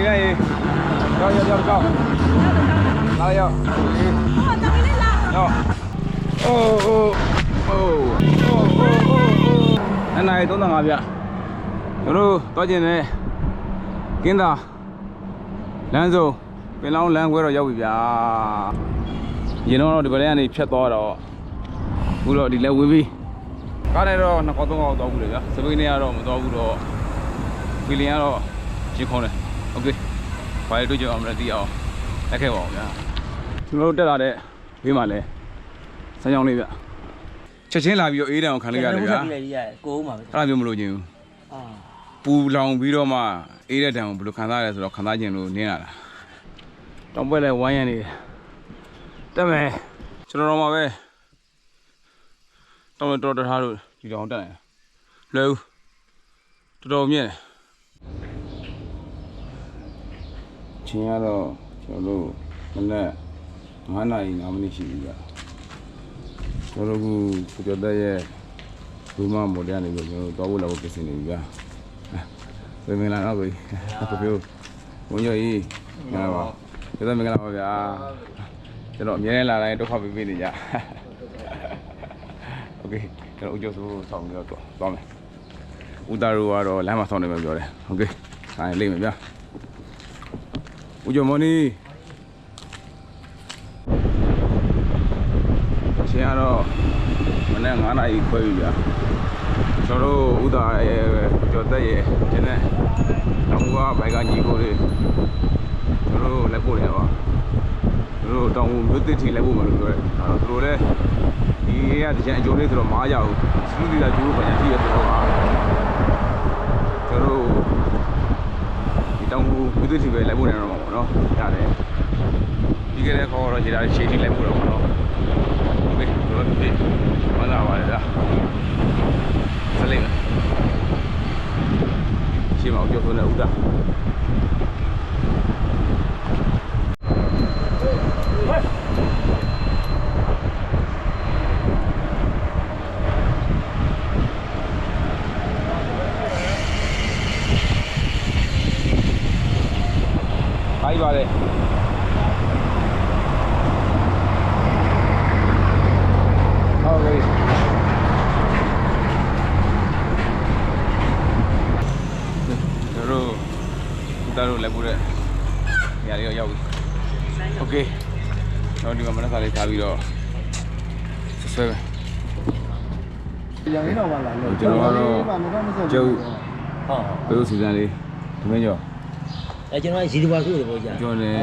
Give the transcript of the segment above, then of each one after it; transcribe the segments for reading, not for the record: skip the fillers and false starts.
你愿意？要高，哪里要？要。那哪里都能啊边？有路多进来，跟着，兰州，跟老兰过来要不边？你那这边人的偏多了，不了，你来未必。刚才说那高东高到不了，这边呢说没到不了，回来了，几空了 ，OK， 快点就我们这地啊，来开网呀。ကျွန်တော်တို့တက်လာတဲ့ဘေးမှာလဲစမ်းကြောင်းလေးဗျချက်ချင်းလာပြီးတော့အေးတန်ကိုခံလိုက်ရတယ်ဗျာကိုဦးမှာပဲအဲ့ဒါမျိုးမလို့ချင်းဘူးပူလောင်ပြီးတော့မှအေးတဲ့တန်ကိုဘယ်လိုခံစားရလဲဆိုတော့ခံစားခြင်းလို့နင်းလာတာတောင်ပွဲလဲဝိုင်းရနေတက်မယ်ကျွန်တော်တို့မှာပဲတောင်တော်ထားလို့ဒီတောင်တက်နေလဲဦးတော်တော်မြင့်ချင်းရတော့ကျွန်တော်တို့မနေ့9 နာရီ 5 မိနစ်ရှိပြီဗျကျွန်တော်တို့ကိုကျော်တက်ရဲ့ဘူမမော်ဒယ်ကနေပြီးကျွန်တော်တို့သွားဖို့လာဖို့ပြင်ဆင်နေပြီဗျပြန်မင်္ဂလာတော့ကိုပြောဝန်ကြီးကြီးမင်္ဂလာပါကျေးဇူးမင်္ဂလာပါဗျာကျွန်တော်အမြဲတမ်းလာတိုင်းဒုက္ခပေးနေကြโอเคကျွန်တော်ဦးကျော်စိုးဆောင်ပြီးတော့သွားမယ်ဦးသားတို့ကတော့လမ်းမှာဆောင်နေမှာပြောတယ်โอเคဆိုင်လိမ့်မယ်ဗျာဦးကျော်မော်နီချင်းကတော့မနေ့9 နာရီခွဲပြီဗျာကျွန်တော်တို့ဥဒါရဲ့ကျော်သက်ရဲ့ဒီနေ့တော့ကဘိုက်ကညီကိုလေးကျွန်တော်တို့လက်ပို့နေပါကျွန်တော်တို့တောင်မြို့တစ်ထီလက်ပို့မလို့ပြောတယ်သူတို့လည်းဒီကတကြံအကျိုးလေးဆိုတော့မအားရဘူးစလူးဒီလာကျိုးပြန်ကြည့်ရဆိုတော့ကျွန်တော်တို့ဒီတောင်မြို့တစ်ထီပဲလက်ပို့နေတော့မှာပေါ့နော်ရတယ်ဒီကလေးခေါ်တော့ခြေသားရှေ့ထီလက်ပို့တော့မှာနော်ဟုတ်ကဲ့မလာပါလားစလိမ့်ရှေ့မှာကြောက်ဆိုနေဦးတာဟိုက်ပါလေဟုတ်ကဲ့တို့လည်းပို့တဲ့နေရာလေးတော့ရောက်ပြီโอเคတော့ဒီမှာမနက်စာလေးထားပြီးတော့ဆွဲပဲយ៉ាងလေးတော့ပါလာလို့ကျွန်တော်ကတော့ကျုပ်ဟုတ်ဘယ်လိုစီစဉ်လေးဒီမင်းကျော်ကျွန်တော်ရေဒီပါဆိုတယ်ပေါ့ကြာကျော်တယ်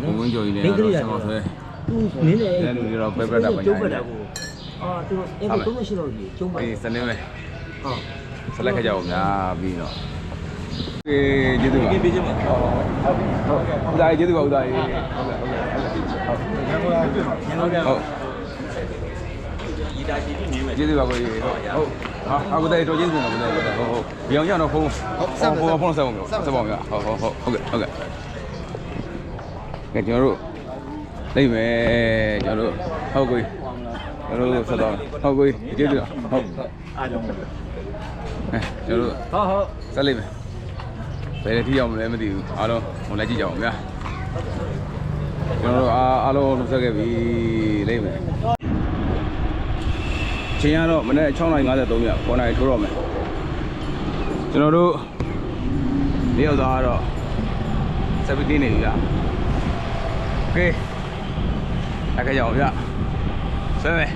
ကိုဝင်းကျော်ကြီးလည်းတော့ဆက်ပါဆွဲသူနင်းတယ်လူတွေတော့ပဲပြတ်တာပါညာသူအဲ့ဒါတော့မရှိတော့ဘူးကျုံးပါအေးစနေမယ်ဟုတ်ဆက်လက်ခကြအောင်များပြီးတော့ကျေးဇူးပါကျေးဇူးပါဟုတ်ဒါကျေးဇူးပါဦးသားကြီးဟုတ်ရီတာရှိနေမယ်ကျေးဇူးပါကိုကြီးဟုတ်ဟာအခုတည်းတော်ကျေးဇူးပါကိုကြီးဟုတ်ပြောင်းရတော့ဖုန်းဖုန်းဆက်ပါဦးဆက်ပါဦးဟုတ်ကဲ့ကဲကျွန်တော်တို့လိမ့်မယ်ကျွန်တော်တို့ဟုတ်ကိုကျွန်တော်တို့ဆက်တော့ဟုတ်ကိုကျေးဇူးဟုတ်အားလုံးကျွန်တော်တို့ဟုတ်ဆက်လိမ့်မယ်ဘယ်ထိရောက်မလဲမသိဘူးအားလုံးဟိုလိုက်ကြည့်ကြအောင်ဗျာကျွန်တော်တို့အားလုံးလုပ်ဆက်ခဲ့ပြီလိမ့်မယ်ချိန်ကတော့မနေ့6:53ည9:00ထိုးတော့မယ်ကျွန်တော်တို့၄ယောက်သားကတော့17နေပြီဗျာโอเคအခက်ကြအောင်ဗျာဆွဲမယ်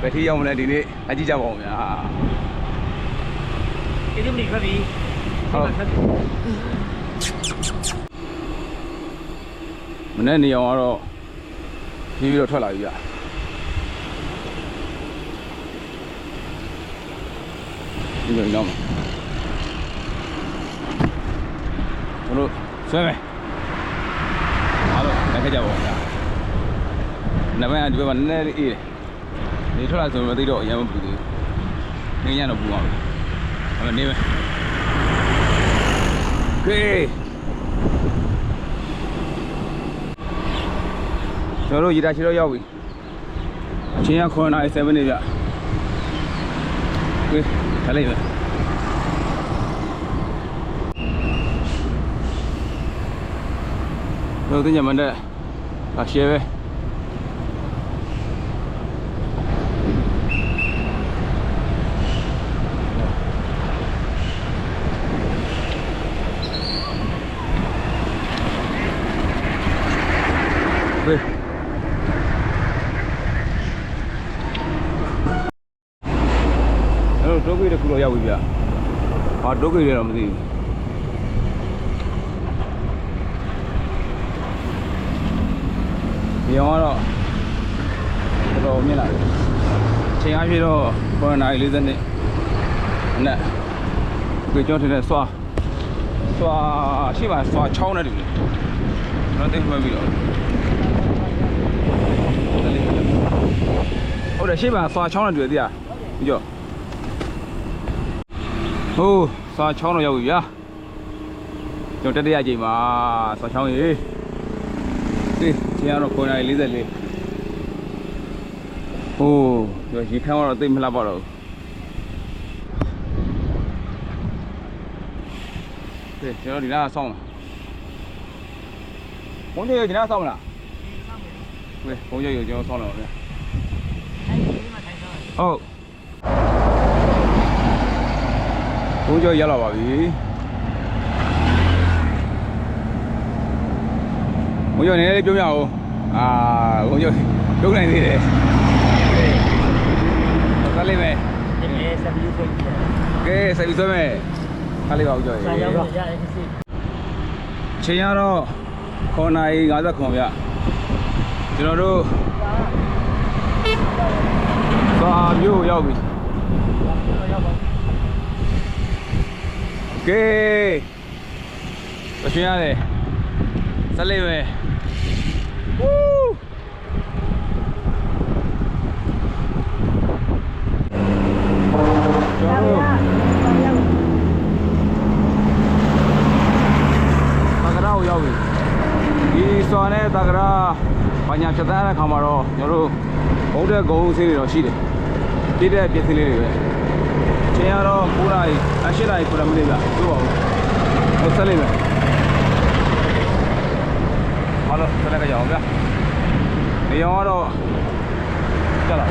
ဘယ်ထိရောက်မလဲဒီနေ့အကြည့်ကြပါဦးဗျာဒီနေ့မနေခပြီမနေ့နေအောင်ကတော့ပြီးတော့ထွက်လာပြီဗျာဒီလိုတော့တို့ဆွဲမယ်အားလုံးလက်ခကြပါဦးဗျာနမဒီဘက်မှာနည်းနည်းအေးတယ်နေထွက်လာဆိုမသိတော့အရင်မပူသေးဘူးငင်းရတော့ပူပါဘူးအဲ့နေမယ်ကဲကျွန်တော်တို့ရေတာချီတော့ရောက်ပြီအချင်းက9 နာရီ 7 မိနစ်ဗျကဲထားလိုက်မယ် တို့တင်ညမတဲ့ရှယ်ပဲဝေးအဲ့တော့ဒုက္ခိတခုတော့ရောက်ပြီဗျာဟာဒုက္ခိတွေတော့မသိဘူးဒီအောင်ကတော့တော်မြင်လာတယ်ချိန်အားဖြင့်တော့9:40နဲ့နဲ့ကြွကြောထတဲ့စွာရှိပါစွာချောင်းနေတယ်တော့တိတ်မှတ်ပြီးတော့ဟုတ်တယ်ရှိပါစွာချောင်းနေတယ်သိရပြီးတော့ဟိုးစွာချောင်းတော့ရောက်ပြီဗျာကျွန်တော်တက်ရကြိမ်မှာစွာချောင်းရေးဒီချိန်ကတော့9:44ဟိုးရေခမ်းတော့တိတ်မလှပါတော့ဘူးကျွန်တော်ဒီနားဆောင်းလာဘုန်းကြီးဒီနားဆောင်းလာဝေးဘုန်းကြီးကျွန်တော်ဆောင်းလာပါဗျာဟုတ်ဘုန်းကြီးရောက်လာပါပြီဘုန်းကြီးနည်းနည်းလေးပြောပြအောင်ဘုန်းကြီးပြုံးနိုင်သေးတယ်ဆက်လေးမယ်ကဲဆက်ပြီးဆွဲမယ်ခါလေးပါဦးကြော်ရေချိန်ရတော့9:59ဗျကျွန်တော်တို့သွားမြို့ရောက်ပြီကဲတရှင်ရတယ်ဆက်လေးမယ်ဝူးကျော်တို့ရောက်ပြီဒီစွာနဲ့တက္ကရာဘာညာဖြတ်သန်းတဲ့ခါမှာတော့ကျွန်တော်တို့ဘုံတဲ့ဂုံဆေးတွေတော့ရှိတယ်ပြည့်တဲ့ပြည့်စည်လေးတွေပဲချိန်ရတော့9:00 8:00 မိနစ်ပဲပြောပါဦးဟုတ်ဆက်လိမ့်မယ်ဟာလို့ဆက်လိုက်ကြအောင်ဗျာနေရောတော့ကြလာ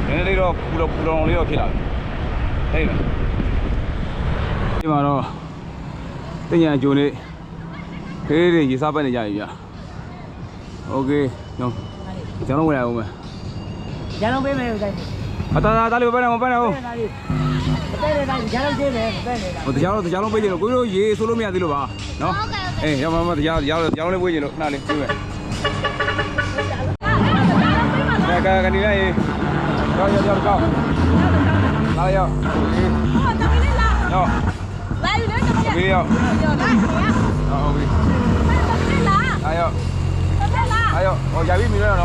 နည်းနည်းလေးတော့ပူလောင်လေးတော့ဖြစ်လာပြီဟဲ့လားဒီမှာတော့တင်ညာဂျိုလေးခေးတွေရေစားပတ်နေကြပြီဗျာโอเคနော်ကျွန်တော်ဝင်လာအောင်မယ်ကျန်တော့ပေးမယ်ဦးတိုင်းတားလေးပဲမပတ်နဲ့ဟုတ်တဲ့တိုင်းကျန်တော့ပေးမယ်မပဲနေတာဟိုတရားလုံးပေးကြလို့ကိုတို့ရေဆိုးလို့မရသေးလို့ပါနော်အေးရမတရားလုံးလေးပေးကြလို့ခဏလေးပြေးမယ်ကနေလိုက်ရေရောက်ကောက်လာရောက်ရောက်来，有点什么呀？没有。好，OK。还有。还有，我下边没有喏。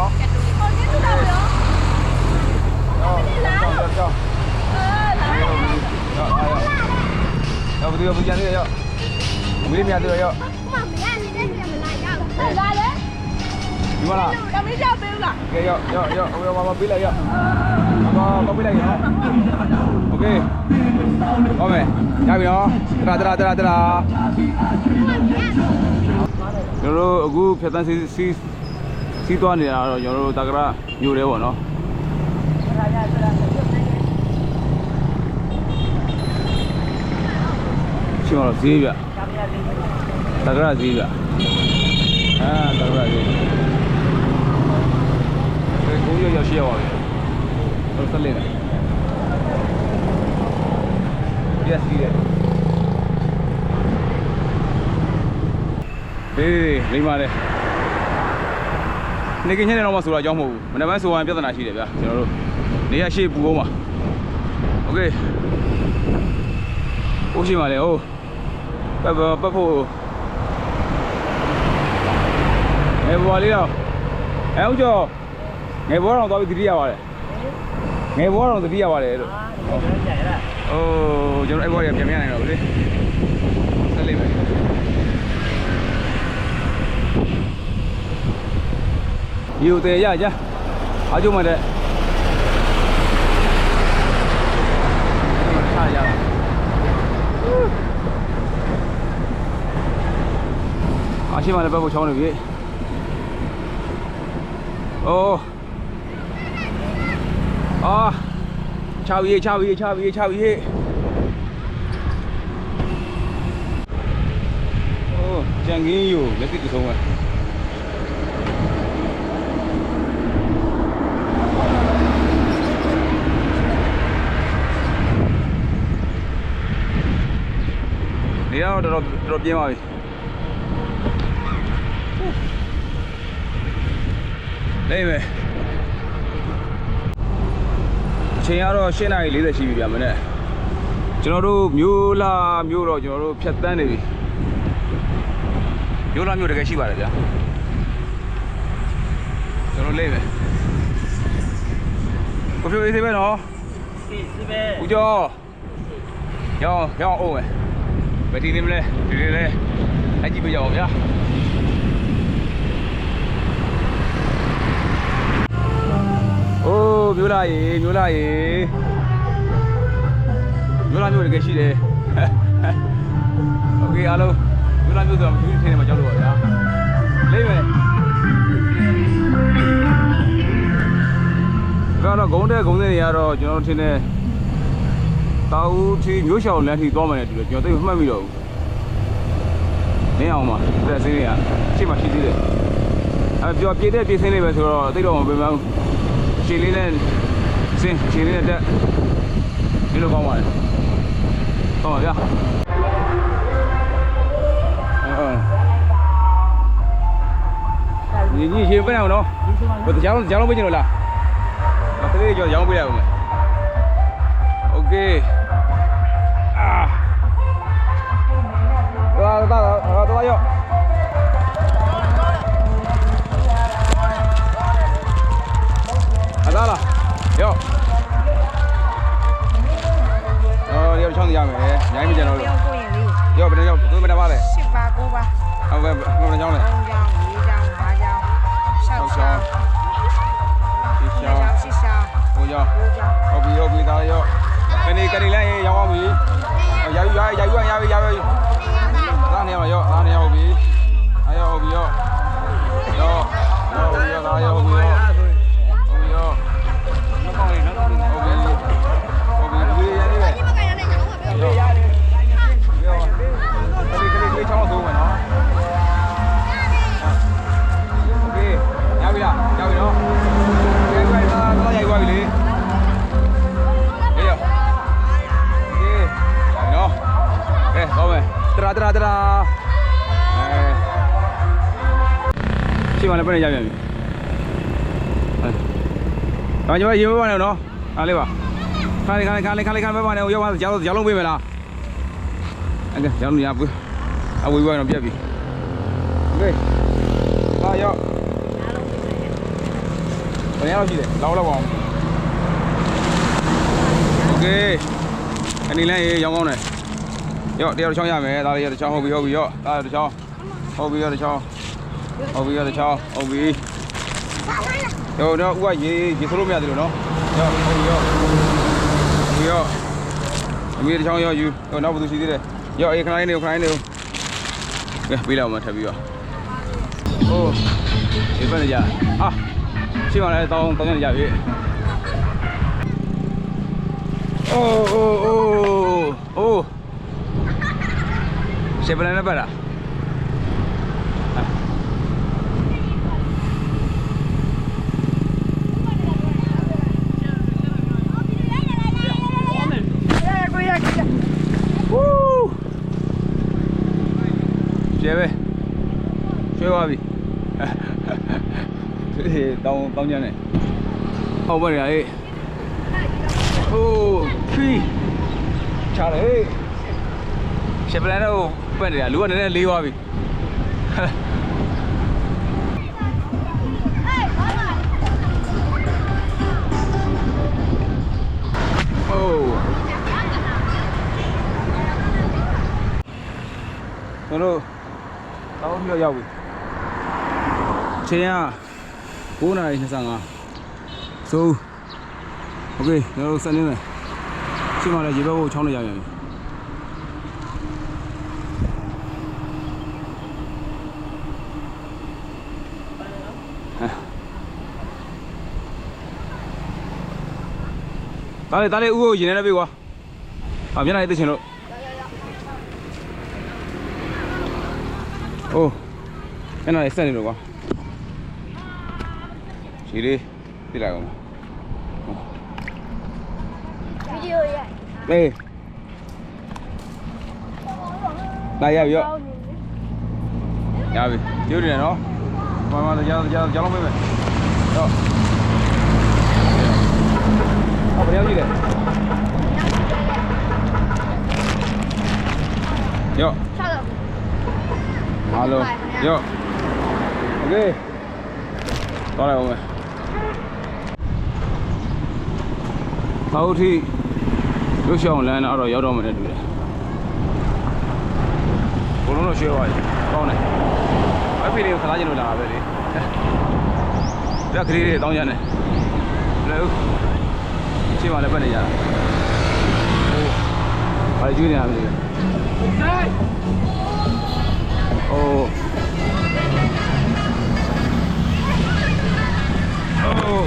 叫。要不对，要不讲这个要。没得面对了要。来嘞。你嘛啦？要没叫杯了。要，我杯了要。我杯了要。OK。ဟုတ်မယ်ရပြီနော်တရာကျွန်တော်တို့အခုဖြတ်သန်းစီးသွားနေတာတော့ကျွန်တော်တို့တက္ကရာမြို့ထဲပေါ့နော်ရှင်တော်ဈေးပြတက္ကရာဈေးပြတက္ကရာဈေးကိုရောက်ရှိရပါပြီတော့ဆက်လက်နေYes, yes. Hey, lấy mà đây. Này cái này nó mà sửa lại cho mù, mình đã bán sửa anh biết là gì đấy bây giờ. Này là shape bùa mà. Ok. Ô gì mà đây ô. Bắp phụ. Ngày bữa đi đâu? Em không cho. Ngày bữa nào tao đi vào đây. Ngày bữa nào tao đi vào đây. Ồ, chúng em gọi điểm này rồi đi. Sao lên vậy? Nhiều tiền ra chứ. Ở chung mà đấy. ရှေ့မှာလည်းဘက်ကိုချောင်းနေပြီအိုးအာချာပြီအိုးကြံကင်းယူလက်တိဆုံးပဲဒီတော့တော်ပြင်းပါပြီလိမ့်မယ်အချိန်ကတော့8:40ရှိပြီဗျာမနေ့ကျွန်တော်တို့မျိုးလာမျိုးတော့ကျွန်တော်တို့ဖြတ်တန်းနေပြီမျိုးလာမျိုးတကယ်ရှိပါတယ်ဗျာကျွန်တော်လိမ့်မယ်ကိုဖြိုးရေးသေးပဲနော်စီပဲ ဦးကျော်ရောင်းအောင်မယ်ဘယ်ဒီနေမလဲဒီနေလဲအကြည့်ပြကြအောင်ဗျာအိုးမျိုးလာရေမျိုးတကယ်ရှိတယ်โอเคအားလုံးမျိုးလာမျိုးဆိုတော့မျိုးထင်းနေမှာကြောက်လို့ပါဗျာလိမ့်မယ်ကတော့ဂုံးတဲ့တွေကတော့ကျွန်တော်ထင်းတယ်တာဦးထီမျိုးရှောင်လမ်းထီသွားမယ်နဲ့တူတယ်ကျွန်တော်သိမှတ်မိတော့ဘူးမင်းအောင်ပါလက်စင်းတွေကရှေ့မှာရှိသေးတယ်ပြောပြည့်တဲ့ပြည့်စင်းလေးပဲဆိုတော့သိတော့မပေးမဘူးရှည်လေးနဲ့စင်းရှည်လေးနဲ့တက်ဒီလိုကောင်းပါလေဟုတ်ပါဗျာညီရှည်ပြန်အောင်နော်ဘယ်ကြောင်လုံးပေးချင်လို့လားတလေးကြောင်ရောင်းပေးရအောင်မယ်โอเคသွားရောအသားလားရောရောချောင်းရမယ်ညိုင်းမကြတော့လို့ရောဘယ်နှကြောင်သူမတပါလဲ10ပါ9ပါဟုတ်ကဲ့ဘယ်နှကြောင်လဲ3ကြောင်4ကြောင်5ကြောင်6ကြောင်6ကြောင်6ကြောင်9ကြောင်ဟုတ်ပြီသားရောကနေလိုက်ရောင်းအောင်ပြီရပြီသားနေမှာရောဟုတ်ပြီရောဟုတ်ပြီရောသားရောဟုတ်ပြီရောမကောင်းလေနော်ဟုတ်ပြီဒီရနေပဲရောကလေးချောင်းဆိုးမယ်နော်โอเคရပြီနော်ရိုက်သွားပြီလေဟုတ်မယ်တရာရှေ့မှာလည်းပြန်ရပြန်ပြီဒါကြောင့်ရေမပါနဲ့နော်အားလေးပါခါလေးပဲပါနဲ့ရောက်ပါကြောက်လုံးပေးမယ်လားအဲ့ဒါကြောက်လို့ရဘူးအဝေးတော့ပြတ်ပြီโอเคဟာရောက်ဘယ်ရောက်ရှိလဲလောက်အောင်โอเคအနေနဲ့ရောင်းကောင်းတယ်ရောတယောက်တစ်ချောင်းရမယ်ဒါလေးရတစ်ချောင်းဟုတ်ပြီရောဒါတစ်ချောင်းဟုတ်ပြီရောတစ်ချောင်းဟုတ်ပြီရောတော့ဥကရေဆိုးလို့မရသေးလို့နော်ရောဟုတ်ပြီရောအမေတစ်ချောင်းရောယူနောက်ဘယ်သူရှိသေးလဲရောခဏလေးနေကဲပေးလိုက်အောင်ထပ်ပြီးရောဟိုဒီဘက်နေကြဟာရှင်းပါလေတောင်းနေကြပြီအိုးရှေ့ပြန်နေပါလားရှေ့ပဲရွှေသွားပြီတောင်းကြနေဟောပါရအေးဟိုဖီချာလေရှေ့ပြန်တော့ပတ်နေတာလူကနည်းနည်းလေးသွားပြီကျွန်တော်တောင်းပြီးရောက်ပြီချိန်က9:25ဆိုโอเคကျွန်တော်စနေမယ်ရှင်းမလဲရေဘက်ကိုချောင်းနေရပြန်ပြီ တားလေးဦးကိုရင်နေတယ်ပြေကွာဟာမျက်နှာလေးသိချင်လို့အိုးမျက်နှာလေးဆက်နေလို့ကွာရှိလေးပြလိုက်အောင် video ရိုက် မေးလာရပြီရောရပြီကျိုးတယ်နော်ဘာမှကြားလုံးပေးမယ်ရောဘယ်ရောက်ကြည့်လဲရော 6လောက် အားလုံးရောโอเคတော့လိုက်အောင်မယ်ဟုတ်ထိရုပ်ရှောင်းလမ်းတော့ရောက်တော့မှလည်းတွေ့တယ်ဘလုံးတော့ရွှေသွားတယ်ကောင်းတယ်အဖေလေးကိုခလာကျင်လို့လာပဲလေပြက်ကလေးတွေတောင်းကြတယ်လဲဦးရှင်းပါလည်းပတ်နေကြတာဘာကျွေးနေရမလဲအိုးအိုး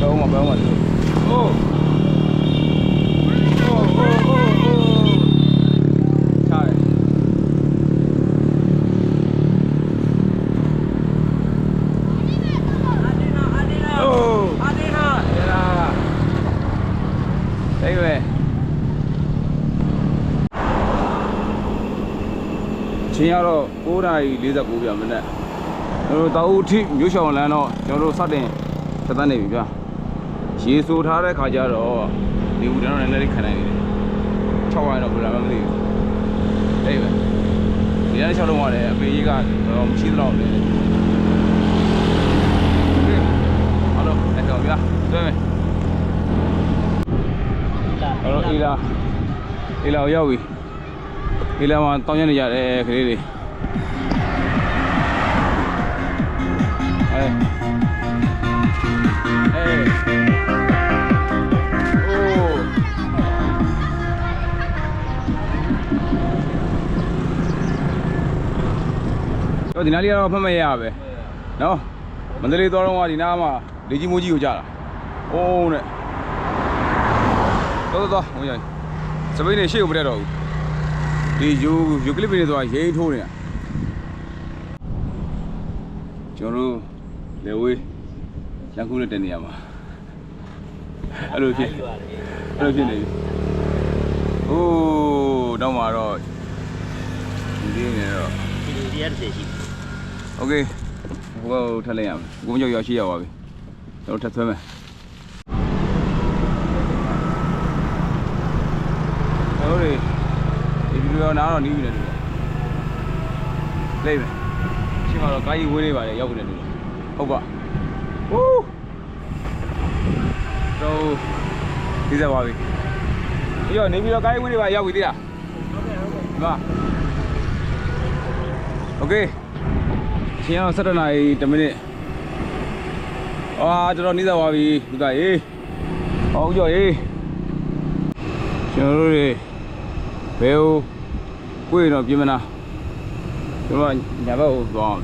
ဘာမှမလုပ်အိုးချားတယ်တိတ်ပဲချင်းရတော့9:49ပြမနေ့တို့တောက်ဦးထိမြို့ရှောင်းလမ်းတော့ကျွန်တော်တို့စတင်သက်သက်နေပြီဗျာရေဆိုထားတဲ့ခါကျတော့ဒီဦးတန်းတော့လည်းလည်းခံနိုင်နေတယ်600တော့ဘယ်လိုမှမသိဘူးတိတ်ပဲဒီနေ့6လုံးရတယ်အပေကြီးကတော့မရှိတော့ဘူးလေဟယ်လိုအဲ့တော့ဗျာတွေ့မယ်အဲ့တော့အေလာရောက်ပြီအေလာမှာတောင်းရနေကြတယ်ခလေးတွေဒီနားလေးကတော့ဖတ်မရပဲနော်မန္တလေးသွားတော့ကဒီနားမှာလေကြီးမိုးကြီးကိုကြာတာအိုးနဲ့တော့ဟိုရစပိန်နေရှေ့ကိုမတက်တော့ဘူးဒီယူကလစ်ပင်းတွေသွားရိန်းထိုးနေတာကျွန်တော်တို့လေဝေးလမ်းကူးနဲ့တက်နေရမှာအဲ့လိုဖြစ်နေပြီအိုးတော့မှာတော့ဒီနေတော့ဒီရတဲ့ရှိโอเคဟိုကထက်လိုက်ရမယ်ကိုမကျော်ရောက်ရှိရပါပြီကျွန်တော်ထက်ဆွဲမယ်ဟုတ်တယ်ဒီဗီဒီယိုနားတော့နီးပြီလေတူလေးပဲရှင်းမှာတော့ကားကြီးဝေးလေးပါလေရောက်ပြီလေတူဟုတ်ပါဟူးတော့ဒီစက်ပါပြီပြီးတော့နေပြီးတော့ကားကြီးဝေးလေးပါရောက်ပြီသေးလားဟုတ်ကဲ့ဒီမှာโอเคချင်းအောင်7 နာရီ10မိနစ်တော်တော်နေသွားပြီဒီကရေးအောင်ကြော်ရေးကျွန်တော်တို့တွေဘယ်ကိုကိုယ်တော့ပြင်မနာကျွန်တော်ညာဘက်ကိုသွားအောင်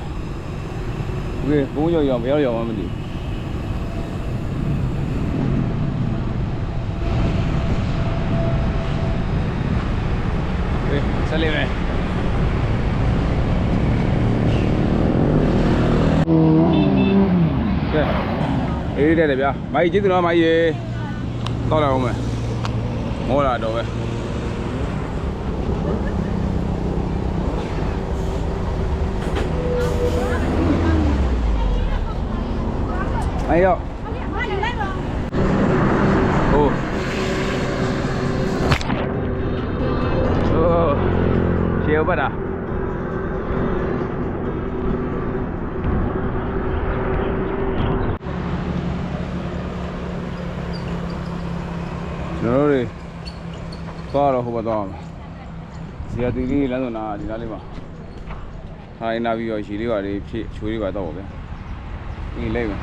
โอเคဘုံကြော်ရောဘယ်ရောက်မှမသိဘူးဆက်လေးမယ်အေးတဲ့ဗျာမိုင်းကျေးဇူးတော်မိုင်းရေတောက်လာအောင်မယ်မောလာတော့ပဲအဲ့ရောဟိုရှေ့ဘက်တာကျွန်တော်တို့သွားတော့ဟိုဘက်သွားမှာဇီယာတီလေးလမ်းဆုံးနာဒီနားလေးမှာဟာအင်တာဗျူးရောရှီလေးပါလေးဖြစ်ချိုးလေးပါတော့ဗျာဒီလိုက်မယ်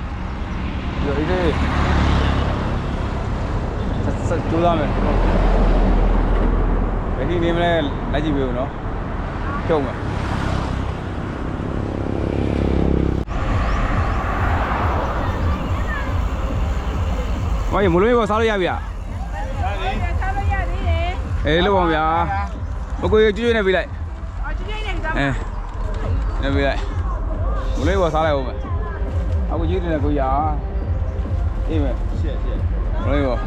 ဒီအေးလေးဆက်ကျိုးသားမယ်ဘယ်ဒီနေမလဲလိုက်ကြည့်ပေးဦးနော်ဖြုတ်မယ် ရေမလို့ဘောစားလို့ရပြီလား စားလို့ရသေးတယ် အေးလို့ပါဗျာမကိုကျွေးနေပြီလိုက် အော်ကျွေးနေပြီတော့ နေပြီလိုက်မလို့ဘောစားလိုက်ဦးမယ်အခုကျွေးနေကိုရအေးမယ်ရှက်မလို့ဘော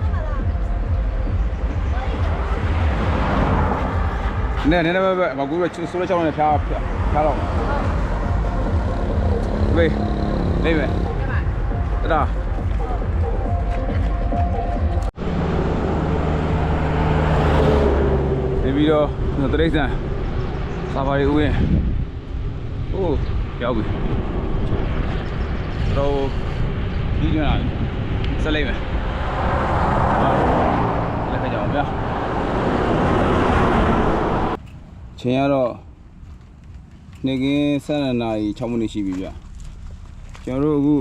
နဲပဲမကူရဆိုးလို့ချောင်းနဲ့ဖျားတော့ဝေးလေးပဲတဒါဒီပြီးတော့တရိတ်ဆန်စာပါရီဦးရင်ဟိုးရောက်ပြီတော့ဒီညလာဆက်လိုက်မယ်လက်ခကြအောင်ဗျာချိန်ကတော့နေကင်း12နာရီ6မိနစ်ရှိပြီဗျကျွန်တော်တို့အခု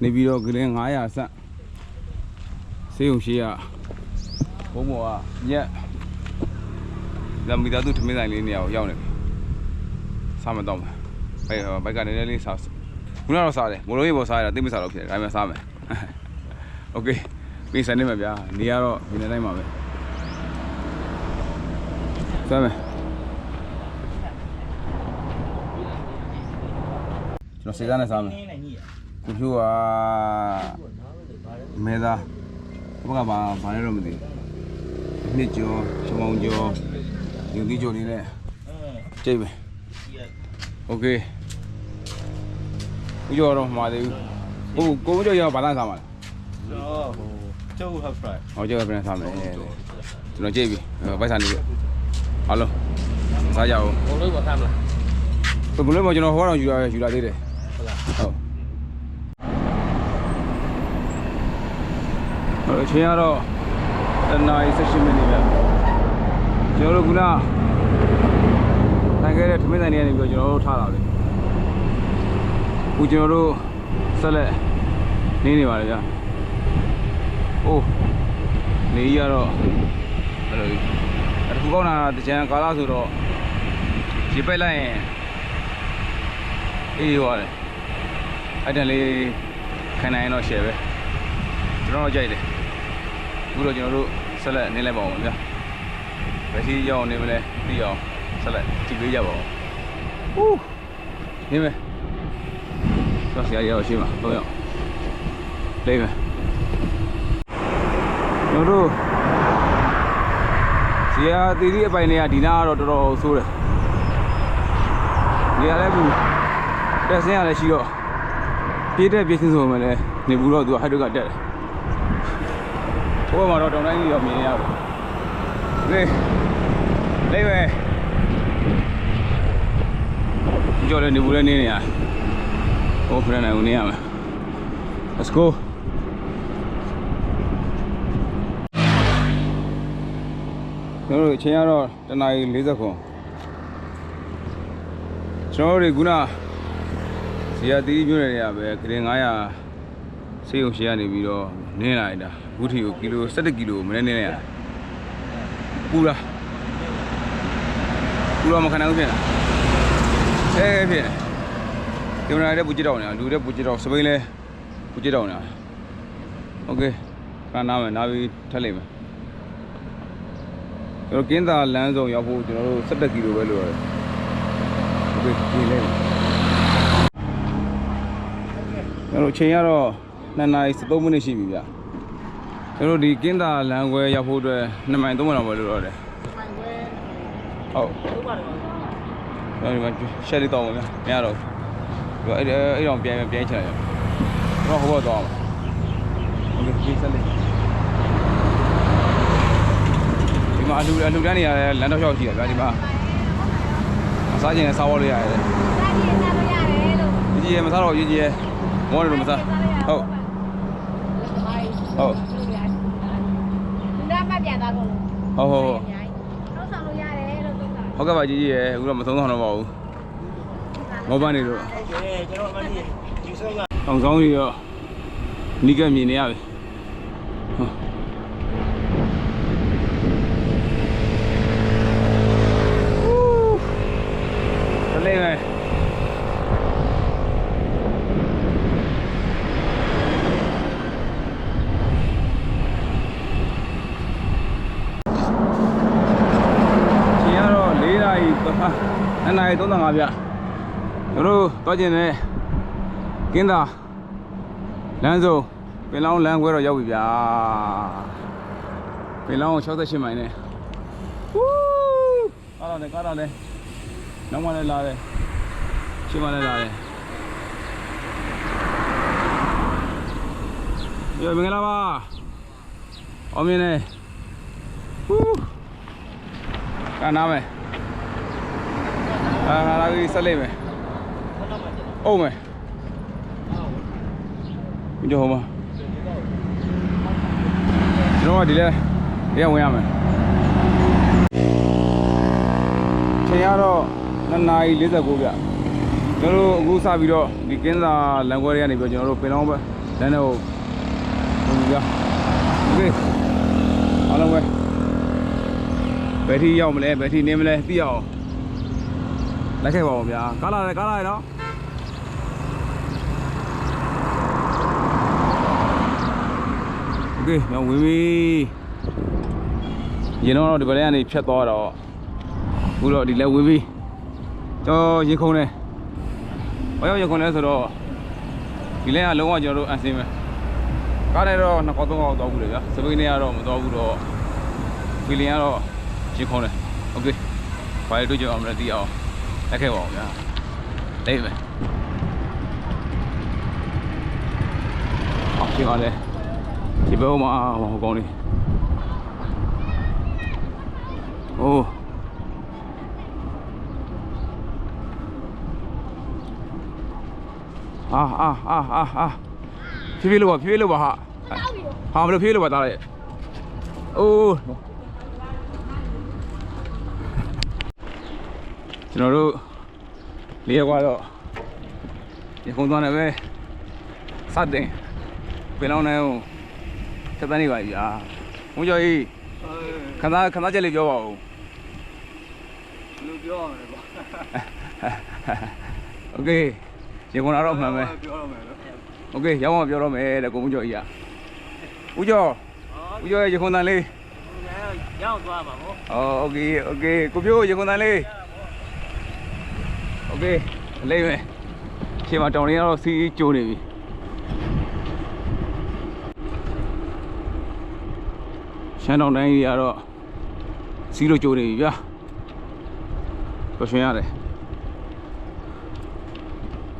နေပြီးတော့ဂရင်း900ဆန့်စေးုံရှိရဘုံဘောကညက်ဇမီတာသူထမင်းဆိုင်လေးနေရာကိုရောက်နေပြီစားမတော့မယ်ဘိုက်ကနေလေးစားခုနကတော့စားတယ်မိုးလုံးရေပေါ်စားရတာသိမစားတော့ဖြစ်တယ်ဒါပေမဲ့စားမယ်โอเคပြီးစနေမှာဗျာနေရတော့ဒီနေ့တိုင်းမှာပဲစားမယ်ကျွန်တော်စေသားနဲ့စားမယ်ကိုဖြိုးကမဲသားဘက်ကဘာလဲတော့မသိဘူးနှစ်ကျော်ချမောင်ကျော်ယူသီးကျော်နေနဲ့ကြိတ်ပဲโอเคဦးကျော်တော့မှာသေးဘူးကိုကျော်ရောဘာသာစားမှာလဲကျော်ဟိုဟပ်ဖရိုက်ဟောကျော်ပြန်စားမယ်ကျွန်တော်ကြိတ်ပြီဗိုက်စားနေပြီအားလုံးစားကြအောင်ဘုံလေးပေါ်စားမလားဘုံလေးပေါ်ကျွန်တော်ဟောတော့ယူလာသေးတယ်ဟုတ်လားဟုတ်အချိန်ကတော့တနာရီ18မိနစ်ပဲကျွန်တော်တို့ကနိုင်ခဲ့တဲ့ထမင်းဆိုင်တွေကနေပြီးတော့ကျွန်တော်တို့ထားတာပဲအခုကျွန်တော်တို့ဆက်လက်နေပါလေဗျာအိုးနေရတော့အဲ့လိုအခုကောင်းတာတကြံကာလာဆိုတော့ရေပက်လိုက်ရင်အေးရွာတယ်အဲ့တန်လေးခံနိုင်တော့ရှယ်ပဲကျွန်တော်တို့ကြိုက်တယ်အခုတော့ကျွန်တော်တို့ဆက်လက်နေလိုက်ပါဦးဗျာဘယ်စီရောက်နေမလဲသိအောင်ဆက်လက်ကြည့်ပေးကြပါဦးဟူးနေမယ်တော့ဆရာရောက်ရှိမှာတော့ရောက်လေးမယ်ကျွန်တော်တို့ဆရာတီတီအပိုင်တွေကဒီနာကတော့တော်တော်ဆိုးတယ်နေရာလည်းဘူးတက်ဆင်းရလည်းရှိတော့ပြေးတဲ့ပြေးစင်းဆိုမှလည်းနေဘူးတော့သူကဟိုက်ဒကတက်တယ်ဘိုးမှာတော့တောင်တိုင်းကြီးရောမြင်ရဘူးလေးပဲကြော်လည်းနေဘူးလည်းနေနေရဟိုဖရန်နိုင်ဦးနေရမယ် let's go ကျွန်တော်တို့အချိန်ကတော့တနာရီ40ခွန်ကျွန်တော်တို့ကဇီယာတီးပြနေရပဲဂရင်900ဆေးရုံရှေ့ကနေပြီးတော့နင်းလာတာအခုထိကိုကီလို17ကီလိုမနေ့နင်းရတာပူလာမခံနိုင်ဘူးဖြစ်နေတာဖြစ်နေကင်မရာနဲ့ပူကြည့်တော့နေတာလူတွေပူကြည့်တော့စပိန်လဲပူကြည့်တော့နေတာโอเคခဏနားမယ်နားပြီးထက်လိုက်မယ်ကျွန်တော်ကင်းသာလမ်းဆောင်ရောက်ဖို့ကျွန်တော်တို့17ကီလိုပဲလိုရတယ်โอเคဒီလေးကျွန်တော်အချိန်ကတော့2နာရီ13မိနစ်ရှိပြီဗျကျွန်တော်ဒီကင်းသာလမ်းခွဲရောက်ဖို့အတွက်2မိုင်3မိုင်လောက်ပဲလိုရတယ်ဟုတ်ဒီမှာရှယ်လေးတော့ဗျာမရတော့ဘူးအဲ့တော့ပြန်ချင်တယ်တော့ဟိုဘက်တော့โอเคဒီဆက်လေးဒီမှာအလူတန်းနေရတယ်လမ်းတော့ရောက်ရှိတယ်ဗျာဒီမှာစားခြင်းနဲ့စားဖို့လို့ရတယ်ကြီးကြီးမစားတော့ကြီးကြီးမောတယ်လို့မစားဟုတ်ဒါမှပြန်သွားကုန်လို့ဟုတ်တော့ဆောင်လို့ရတယ်လို့သုံးတာဟုတ်ကဲ့ပါကြီးကြီးရယ်အခုတော့မသုံးဆောင်တော့ပါဘူးမောပန်းနေတော့ကျွန်တော်အမကြီးဒီဆုံးကအောင်ဆောင်ကြီးရောနီးကမြင်နေရပြီဟုတ်လေးပဲ 35ဗျကျွန်တော်တို့သွားကျင်တဲ့ကင်းသာလမ်းစုံပင်လောင်းလမ်းခွဲတော့ရောက်ပြီဗျာပင်လောင်း68မိုင်နဲ့ဝူးကားတော့လည်းနောက်မှလည်းလာတယ်ရှင်းမှလည်းလာတယ်မင်္ဂလာပါအောင်မြင်နေဟူးကနားမယ်လာပြီးဆက်လိုက်မယ်အုံးမယ်ဒီတော့ဟောမကျွန်တော်ကဒီလဲရဝင်ရမယ်ချိန်ရတော့2:49ဗျကျွန်တော်တို့အခုစပြီးတော့ဒီကင်းစာလမ်းခွဲတွေကနေပြီးကျွန်တော်တို့ပင်လောင်းပဲလမ်းထဲကိုဝင်ပြီဗျโอเคအားလုံးပဲဘယ်ထိရောက်မလဲဘယ်ထိနေမလဲသိအောင်လိုက်ခဲ့ပါဦးဗျာကားလာတယ်နော်โอเคညဝင်ပြီရင်တော့ဒီဘက်ကနေဖြတ်သွားတော့အခုတော့ဒီလဲဝင်ပြီကျွန်တော်ရင်ခုန်တယ်ဘာရောက်ရင်ခုန်လဲဆိုတော့ဒီလဲကလုံးဝကျွန်တော်တို့အန်ဆင်းပဲကားနဲ့တော့2ခေါက်3ခေါက်သွားဘူးလေဗျာစပိန်နဲ့ကတော့မသွားဘူးတော့ဖီလင်ကတော့ရင်ခုန်တယ်โอเคဘာလို့ကြည့်အောင်မလဲသိအောင်လက်ခဲ့ပါဦးဗျာလိမ့်မယ်အော်ရှင်းပါလေဒီဘက်မှာဟိုကောင်းလေးအိုးအာဖြည်းဖြည်းလို့ပါဟာဘယ်လိုဖြည်းလို့ပါသားလိုက်အိုးကျွန်တော်တို့လေးရက်ကတော့ရခုံသွားနေပဲစတင်ပင်လောင်းနေဦးဆက်တန်းနေပါပြီဗျာဘုန်းကျော်ကြီးခဏချက်လေးပြောပါဦးလူပြောရမယ်ပေါ့โอเคရခုံလာတော့မှန်ပဲပြောရမယ်နော်โอเคရောက်မှပြောတော့မယ်တဲ့ကိုဘုန်းကျော်ကြီးကဦးကျော်ရဲ့ရခုံတန်လေးရောက်သွားပါဗောโอเคကိုပြိုးရခုံတန်လေးโอเคလိမ့်မယ်ရှေ့မှာတောင်ရင်းကတော့စီးကျိုးနေပြီရှမ်းတောင်တိုင်းကြီးကတော့စီးလို့ကျိုးနေပြီဗျာပြောရှင်ရတယ်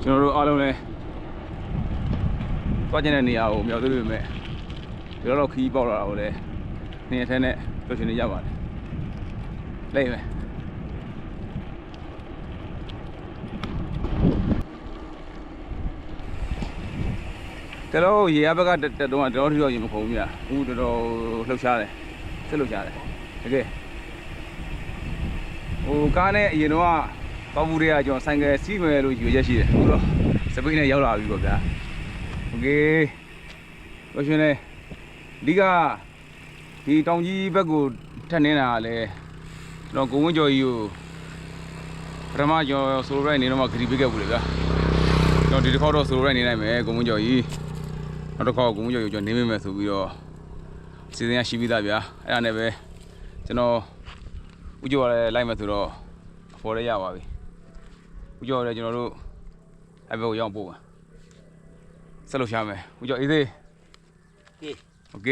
ကျွန်တော်တို့အားလုံးလည်းသွားကျင်တဲ့နေရာကိုမြောက်သေးပေမဲ့ဒီတော့ခီးပေါက်လာတာကိုလည်းနေရာထဲနဲ့ပြောရှင်နေရပါတယ်လိမ့်မယ်တလို့ရေရဘက်ကတက်တော့တော်ထီတော့ရင်မခုံဘူးဗျအခုတော်လှုပ်ရှားတယ်ဆက်လှုပ်ရှားတယ်တကယ်ဟိုကားနဲ့အရင်တော့ပေါဘူးတွေကကျွန်တော်ဆိုင်ကယ်စီးမယ်လို့ယူရက်ရှိတယ်အခုတော့စပိန်နဲ့ရောက်လာပြီပေါ့ဗျာโอเคပြောရှင်လေဒီကဒီတောင်ကြီးဘက်ကိုထက်နေတာကလည်းတော့ကိုဝင်းကျော်ကြီးကိုပထမကျော်ဆိုလိုရိုက်နေတော့မှဂရီပေးခဲ့ဘူးလေဗျာကျွန်တော်ဒီတစ်ခေါက်တော့ဆိုလိုရိုက်နေနိုင်မယ်ကိုဝင်းကျော်ကြီးနောက်တစ်ခေါက်ကိုဝင်းကျော်ကြီးကျွန်တော်နေမိမယ်ဆိုပြီးတော့စီစဉ်ရရှိပြီးသားဗျာအဲ့ဒါနဲ့ပဲကျွန်တော်ဦးကျော်လည်းလိုက်မယ်ဆိုတော့ဖော်ရရပါပြီဦးကျော်လည်းကျွန်တော်တို့အဲ့ဘက်ကိုရောက်ပို့ပါဆက်လို့ရှာမယ်ဦးကျော်အေးသေးโอเค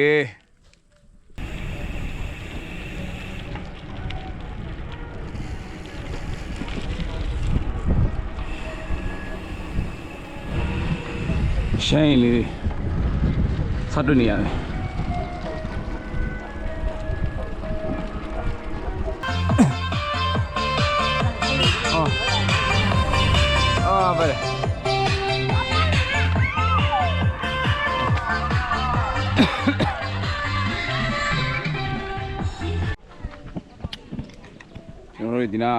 ရှိန်လေးစတွေ့နေရတယ်ပဲကျွန်တော်တို့ဒီနာ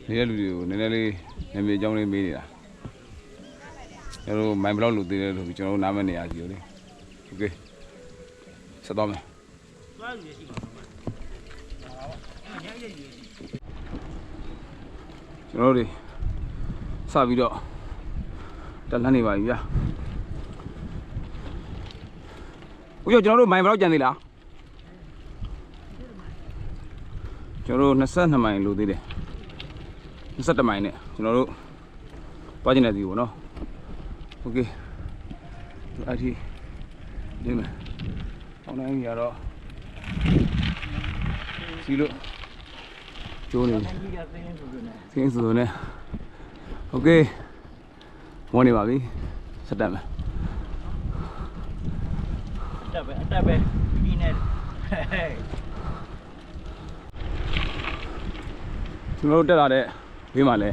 နေတဲ့လူတွေကိုနည်းနည်းလေးနာမည်အကြောင်းလေးမေးနေတာကျွန်တော်တို့မိုင်ဘလောက်လူသေးတယ်လို့ကျွန်တော်တို့နားမနေရစီလို့လေโอเคဆက်တော့မယ်ကျွန်တော်တို့စပြီးတော့တက်လှမ်းနေပါပြီဗျာဦးကျော်ကျွန်တော်တို့မိုင်ဘလောက်ကျန်သေးလားကျွန်တော်တို့22မိုင်လိုသေးတယ် 27မိုင်နဲ့ကျွန်တော်တို့သွားကျင်တဲ့စီကိုနော်โอเคအဲ့ဒီဒီမှာအောင်းနိုင်ကြီးကတော့စီလို့ကျိုးနေစင်းစုံနဲ့โอเคမောနေပါပြီစတက်မယ်အတက်ပဲပြီးနေကျွန်တော်တို့တက်လာတဲ့ဘေးမှာလဲ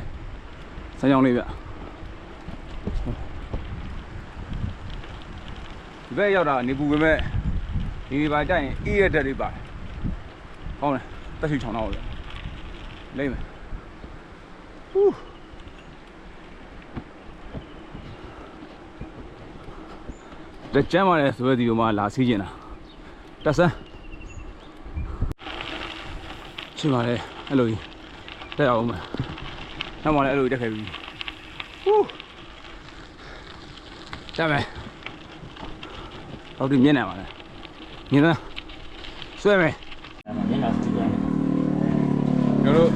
ဆန်းချောင်းလေးဗျဒီဘက်ရောက်တာနေပူပဲမဲ့ဒီပါကြရင်အေးရတဲ့တွေပါတယ်ဟောင်းတယ်တက်ရှိချောင်းတော့လေလိမ့်မယ်ဟူးတကြမ်းပါလေဆိုတဲ့ဒီကိုမှလာစီးကျင်တာတက်စမ်းရှင်းပါလေအဲ့လိုကြီးတက်အောင်မယ်နောက်မှလည်းအဲ့လိုတက်ခဲ့ပြီဟူးတက်မယ်တော့ဒီမြင်နေပါလားမြင်လားဆွဲမယ် မျက်နှာစူးတယ် ကျွန်တော်တို့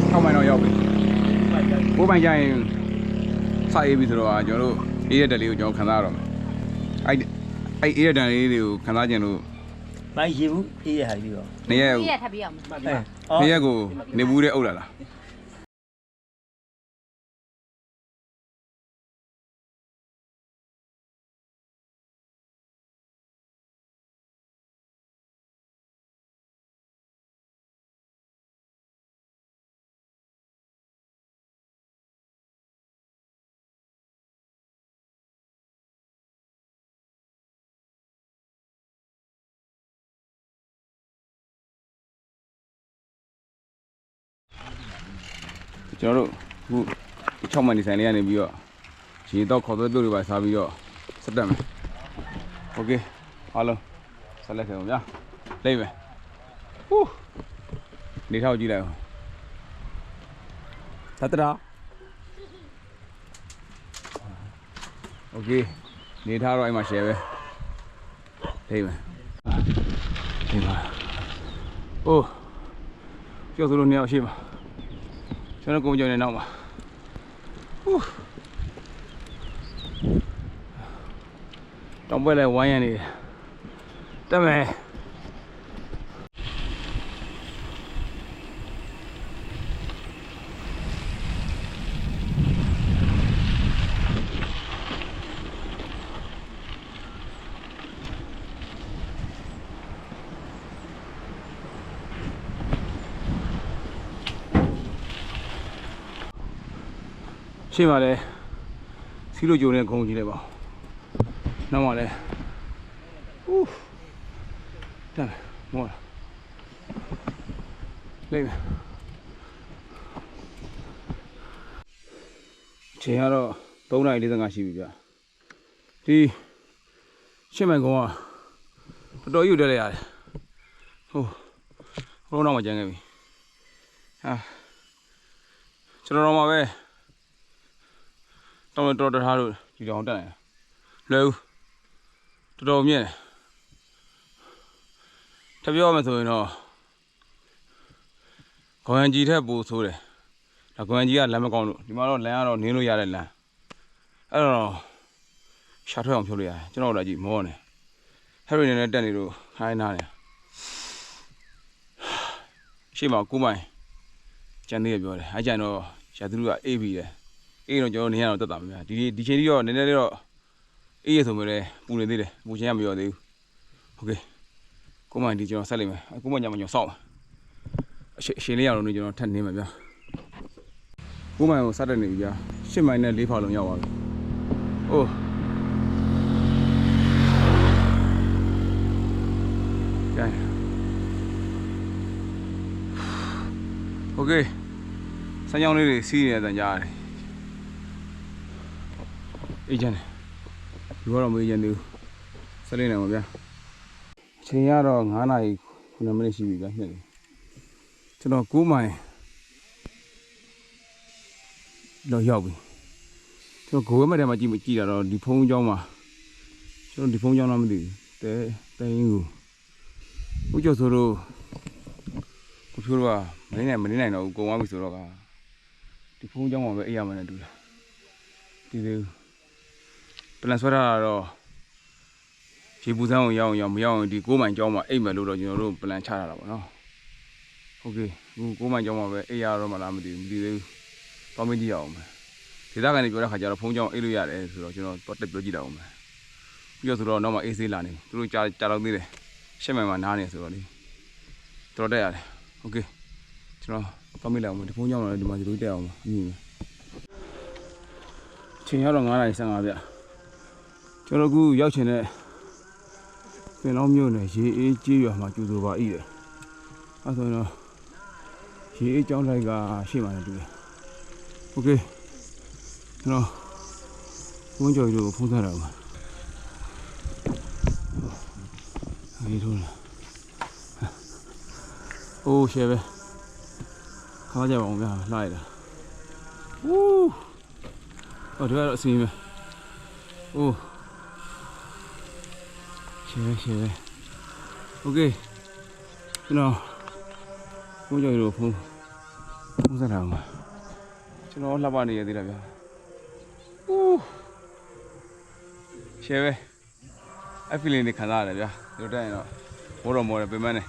ထောက်မိုင်တော့ရောက်ပြီဘိုးပိုင်ကြရင်စအေးပြီဆိုတော့ကျွန်တော်တို့အေးရတဲ့လေးကိုကျွန်တော်ခံစားရတော့မယ်အဲ့အေးရတဲ့လေးတွေကိုခံစားကြင်လို့ မိုင်းရေဘူးအေးရဟာပြီးတော့ နေရက် ပြည့်ထပ်ပြီးအောင် နေရက်ကိုနေဘူးတဲ့အုပ်လာလားကျွန်တော်တို့အခု6မိုင်ဒီဇိုင်းလေးကနေပြီးတော့ရေတော့ခေါ်သွဲပြုတ်တွေပါစားပြီးတော့စတက်မယ်โอเคအားလုံးဆက်လက်ခဲ့အောင်ဗျာလိမ့်မယ်ဟူးနေထောက်ကြည့်လိုက်အောင်သတ္တရာโอเคနေထားတော့အဲ့မှာ share ပဲလိမ့်မယ်ဒီမှာအိုးကျော်စလို့နေအောင်ရှိပါကျွန်တော်ကုန်ကြနေနောက်မှာတောင်ပွဲလဲဝိုင်းရနေတက်မယ်ရှင်းပါလေစီးလို့ကြုံတဲ့ခုံကြီးလေးပါနောက်မှလည်းတက်မောလာလိမ့်မယ်ချိန်ကတော့3:45ရှိပြီဗျဒီရှင်းမိုင်ကုန်းကတော်တော်ယူတက်လိုက်ရတယ်ဟိုတော့မှကျန်ခဲ့ပြီဟာကျွန်တော်တော့မှပဲတော်ထားလို့ဒီတောင်တက်နေလဲဦးတော်မြင့်ထပ်ပြောမှဆိုရင်တော့ခေါင်းကြီးထက်ပိုဆိုးတယ်ဒါခေါင်းကြီးကလမ်းမကောင်းလို့ဒီမှာတော့လမ်းကတော့နင်းလို့ရတဲ့လမ်းအဲ့တော့ရှာထွက်အောင်ဖြုတ်လို့ရတယ်ကျွန်တော်တို့ကြည့်မောနေဟဲ့ရီနဲ့တက်နေလို့ခိုင်းနာတယ်ရှေ့မှာ9မိုင်ကျန်သေးရပြောတယ်အဲ့ကြတော့ရာသူကအေးပြီးတယ်အေးတော့ကျွန်တော်နေရတော့တက်တာမများဒီချိန်ကြီးတော့နည်းနည်းလေးတော့အေးရဆိုမှလည်းပူနေသေးတယ်ပူချင်းကမရောသေးဘူးโอเค9မိုင်ဒီကျွန်တော်ဆက်လိုက်မယ်9မိုင်ညမှာကျွန်တော်စောင့်အရှင်လေးရအောင်လို့ကျွန်တော်ထပ်နေမှာဗျာ9မိုင်ကိုစတက်နေပြီဗျာ10မိုင်နဲ့4ဖောက်လုံးရောက်သွားပြီအိုးကဲโอเคဆန်းကြောင်းလေးတွေစီးနေတဲ့အတန်ကြားရတယ်အေးချမ်းတယ်ဒီကတော့မအေးချမ်းသေးဘူးဆက်လေးနေပါဗျာအချိန်ကတော့9:09မိနစ်ရှိပြီဗျာနှစ်ကျွန်တော်9မိုင်တော့ရောက်ပြီကျွန်တော်ဂိုးဝဲမဲ့ထဲမှာကြည့်တာတော့ဒီဖုန်းကျောင်းမှာကျွန်တော်ဒီဖုန်းကျောင်းတော့မသိဘူးတဲရင်ကိုဦးကျော်ဆိုတော့ဂ ကိုဖြိုးတော့မနေနိုင်တော့ဘူးကုန်သွားပြီဆိုတော့ကဒီဖုန်းเจ้าမှာပဲအေးရမှန်းတူတယ်ဒီသေးပလန်ဆွဲထားတာတော့ရေပူစမ်းအောင်ရအောင်မရအောင်ဒီ9မိုင်เจ้าမှာအိတ်မယ်လို့တော့ကျွန်တော်တို့ပလန်ချထားတာပေါ့နော်โอเคအခု9မိုင်เจ้าမှာပဲအေးရတော့မလားမသိသေးဘူးတောင်းမကြည့်ရအောင်မယ်ဒေသခံတွေပြောတဲ့ခါကျတော့ဖုန်းเจ้าအေးလို့ရတယ်ဆိုတော့ကျွန်တော်တက်ပြောကြည့်တာအောင်မယ်ပြီးတော့ဆိုတော့နောက်မှအေးဆေးလာနေသူတို့ကြာတော့သေးတယ်ရှက်မှန်မှနားနေဆိုတော့လေတော်တက်ရတယ်โอเคကျွန်တော်တောင်းမိလိုက်အောင်ဒီဖုန်းเจ้าတော့ဒီမှာဒီလိုတက်အောင်ပါမြင်မယ်ချိန်ရောက်တော့9:55ဗျကျွန်တော်အခုရောက်ချင်တဲ့ပင်လောင်းမြို့နယ်ရေအေးကြေးရွာမှာကျူဆိုပါ၏တဲ့အဲဆိုတော့ရေအေးကျောင်းလိုက်ကရှေ့မှာနေတူတယ်โอเคကျွန်တော်ဘုန်းကျော်တို့ဖုန်းဆက်တာပါအေးထိုးလာအိုးရှယ်ပဲခါကြပါအောင်ဗျာလှလိုက်တာဝူးဟောဒီကတော့အစီအမံအိုးရှယ်ပဲโอเคကျွန်တော်ဘုန်းကျော်တို့ဖုန်းဆက်တာပါကျွန်တော်လှပနေရသေးတာဗျာဝူးရှယ်ပဲအဖီလင်းတွေခံစားရတယ်ဗျာဒီလိုတက်ရင်တော့မောတော့မောတယ်ပြင်မနေ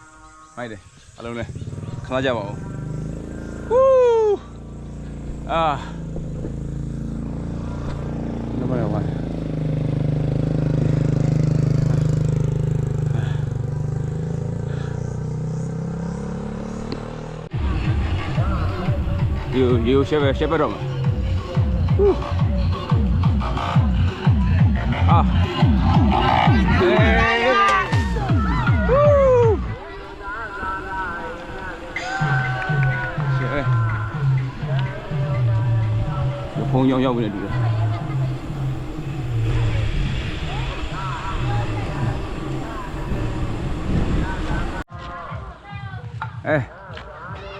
မိုက်တယ်အလုံးလဲခံစားကြပါဦးဝူးအာလောပါရောပါရေရှက်ပဲတော့မှာအာဖုန်းရောက်ပြီနဲ့တူတယ်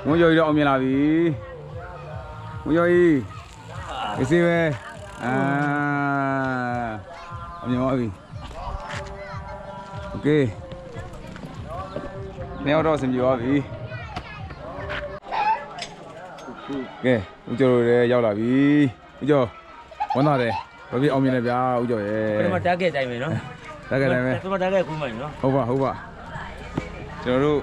ဝန်းကျော်ကြီးတော့အောင်မြင်လာပြီဝန်းကျော်ကြီးအစီပဲအောင်မြင်ပါပြီโอเคနေတော့အဆင်ပြေပါပြီကဲဦးကျော်တို့လည်းရောက်လာပြီဦးကျော်ဝမ်းသာတယ်ဘာဖြစ်အောင်မြင်လဲဗျာဦးကျော်ရဲ့ ပထမတက်ခဲ့တိုင်းပဲနော် တက်ခဲ့တိုင်းပဲ ပထမတက်ခဲ့9မိုင်နော် ဟုတ်ပါကျွန်တော်တို့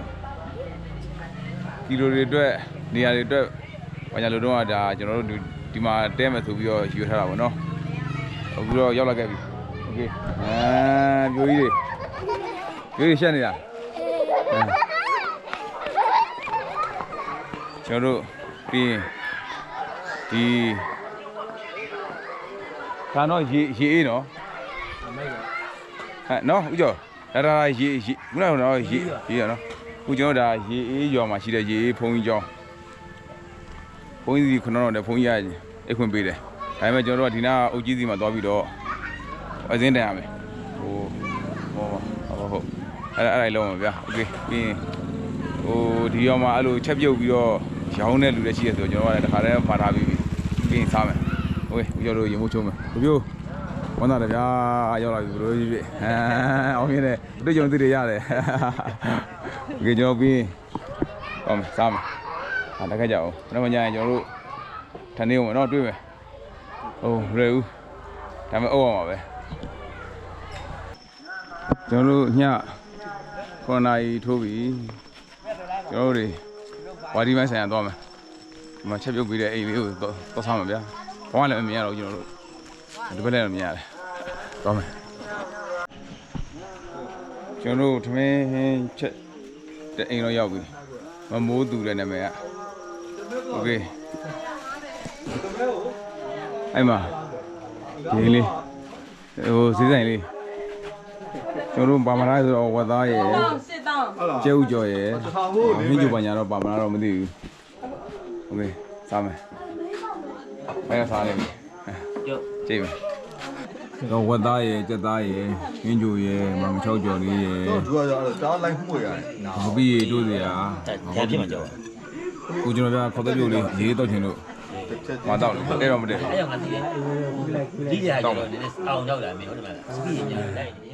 ကီလိုတွေအတွက်နေရာတွေအတွက်ဘာညာလို့တော့ဒါကျွန်တော်တို့ဒီမှာတဲမယ်ဆိုပြီးတော့ယူထားတာပေါ့နော်အခုတော့ရောက်လာခဲ့ပြီโอเคပြိုကြီးရှက်နေတာကျွန်တော်တို့ပြီးဒီဒါတော့ရေအေးနော်ဟဲ့နော်ဦးကျော်ဒါရေခုနကတော့ရေရနော်ခုကျွန်တော်ဒါရေအေးရွာမှာရှိတဲ့ရေအေးဖုန်းကြီးကျောင်းဘုန်းကြီးခုနကတော့ဘုန်းကြီးရအိတ်ခွင့်ပေးတယ်ဒါပေမဲ့ကျွန်တော်တို့ကဒီနာအုပ်ကြီးစီမှာသွားပြီးတော့အစင်းတန်ရမယ်ဟုတ်အဲ့လုံးပါဗျာโอเคပြီးရင်ဒီရောမှာအဲ့လိုချက်ပြုတ်ပြီးတော့ရောင်းတဲ့လူတွေရှိရဆိုတော့ကျွန်တော်ကလည်းတခါတည်းပါထားပြီးပြီးရင်စားမယ်โอเคဦးကျော်တို့ရေမိုးချုံးမယ်ဘိုးဝမ်းသာတယ်ဗျာရောက်လာပြီဘိုးကြီးအောင်မြင်တယ်တွေ့ကြုံသိတွေရတယ်โอเคကျွန်တော်ပြီးအောင်စားမယ်တခါကြအောင်ဘယ်မှာညာရင်ကျွန်တော်တို့ထန်နေအောင်တော့တွေ့မယ်ဟုတ်လွယ်ဦးဒါပေမဲ့အုပ်အောင်ပါပဲကျွန်တော်တို့ည9 နာရီထိုးပြီကျွန်တော်တို့တွေဝါဒီမိုင်းဆိုင်ရသွားမယ်ဒီမှာချက်ပြုတ်ပြီးတဲ့အိမ်လေးကိုသွားစားမှာဗျာဘောကလည်းမမြင်ရတော့ကျွန်တော်တို့ဒီဘက်လည်းမမြင်ရတယ်သွားမယ်ကျွန်တော်တို့ထမင်းချက်တဲ့အိမ်တော့ရောက်ပြီမမိုးသူတဲ့နာမည်ကโอเคအဲ့မှာဒီလေးဈေးဆိုင်လေးကျွန်တော်တို့ပါမလားဆိုတော့ဝတ်သားရယ်ကျဲဥကျော်ရယ်မင်းကျူပါညာတော့ပါမလားတော့မသိဘူးโอเคစားမယ်အဲ့ဒါစားလိုက်မယ်ကြည့်မယ်တော့ဝတ်သားရယ်ကြက်သားရယ်မင်းကျူရယ်မမချောက်ကျော်လေးရယ်တော့သူကတော့တားလိုက်မှုရတယ် မပြီးတို့စရာ ဒါဖြစ်မှာကြောက် ကိုကျွန်တော်ပြခေါ်တဲ့ပြုတ်လေးရေးတော့ချင်လို့မတော့လို့အဲ့တော့မတည့် အဲ့ရောငါသိတယ်ဒီကြဟာကြောက်တယ်နည်းနည်းအောင်ရောက်လာမယ်ဟုတ်တယ်မလားစပီးညာလိုက်